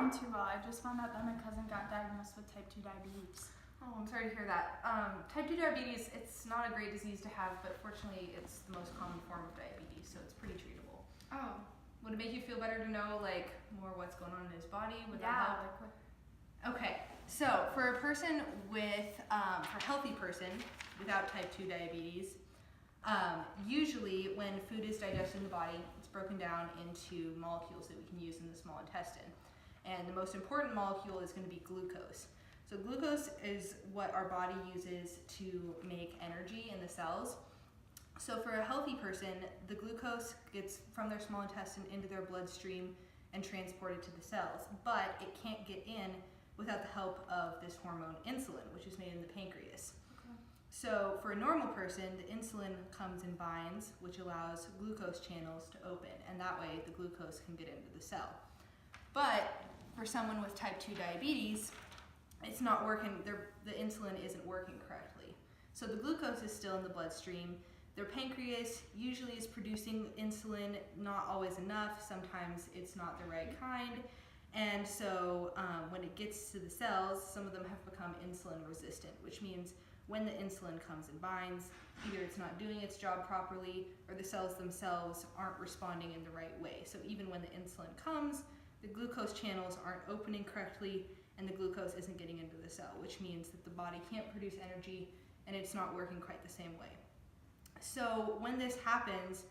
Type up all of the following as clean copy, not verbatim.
doing too well. I just found out that my cousin got diagnosed with type 2 diabetes. Oh, I'm sorry to hear that. Type 2 diabetes, it's not a great disease to have, but fortunately it's the most common form of diabetes, so it's pretty treatable. Oh. Would it make you feel better to know like more what's going on in his body? Would that Yeah. help? Okay, so for a person with, for a healthy person without type 2 diabetes, usually when food is digested in the body, it's broken down into molecules that we can use in the small intestine. And the most important molecule is going to be glucose. So glucose is what our body uses to make energy in the cells. So for a healthy person, the glucose gets from their small intestine into their bloodstream and transported to the cells, but it can't get in without the help of this hormone insulin, which is made in the pancreas. Okay. So for a normal person, the insulin comes and binds, which allows glucose channels to open, and that way the glucose can get into the cell. But for someone with type 2 diabetes, it's not working, the insulin isn't working correctly. So the glucose is still in the bloodstream. Their pancreas usually is producing insulin, not always enough. Sometimes it's not the right kind. And so when it gets to the cells, some of them have become insulin resistant, which means when the insulin comes and binds, either it's not doing its job properly or the cells themselves aren't responding in the right way. So even when the insulin comes, the glucose channels aren't opening correctly and the glucose isn't getting into the cell, which means that the body can't produce energy and it's not working quite the same way. So when this happens,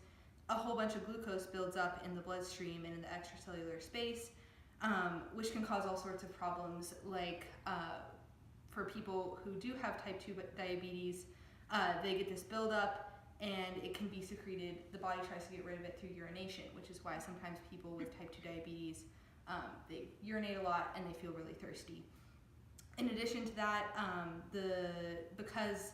a whole bunch of glucose builds up in the bloodstream and in the extracellular space, which can cause all sorts of problems, like for people who do have type 2 diabetes, they get this buildup and it can be secreted. The body tries to get rid of it through urination, which is why sometimes people with type 2 diabetes, they urinate a lot and they feel really thirsty. In addition to that, because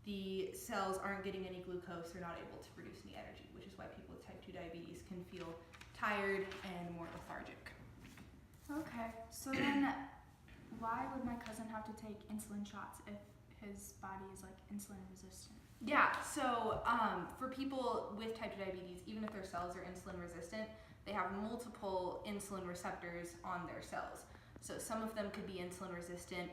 the cells aren't getting any glucose, they're not able to produce any energy, which is why people with type 2 diabetes can feel tired and more lethargic. Okay, so then why would my cousin have to take insulin shots if his body is like insulin resistant? Yeah, so for people with type 2 diabetes, even if their cells are insulin resistant, they have multiple insulin receptors on their cells. So some of them could be insulin resistant,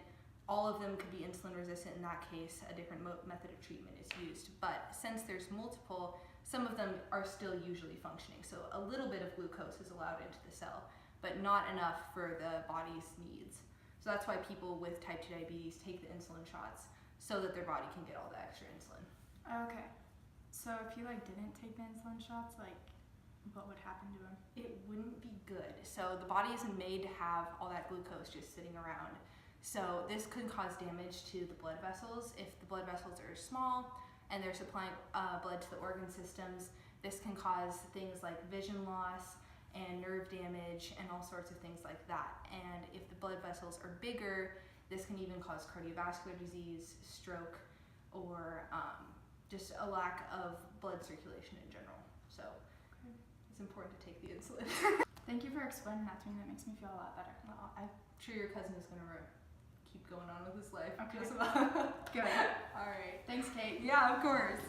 all of them could be insulin resistant. In that case, a different method of treatment is used. But since there's multiple, some of them are still usually functioning. So a little bit of glucose is allowed into the cell, but not enough for the body's needs. So that's why people with type 2 diabetes take the insulin shots so that their body can get all the extra insulin. Okay, so if he like didn't take the insulin shots, like what would happen to him? It wouldn't be good. So the body isn't made to have all that glucose just sitting around. So this could cause damage to the blood vessels. If the blood vessels are small and they're supplying blood to the organ systems, this can cause things like vision loss and nerve damage and all sorts of things like that. And if the blood vessels are bigger, this can even cause cardiovascular disease, stroke, or just a lack of blood circulation in general. So it's important to take the insulin. Thank you for explaining that to me. That makes me feel a lot better. Well, I'm sure your cousin is going to keep going on with his life. Okay. Just about. Good. All right. Thanks, Kate. Yeah, of course.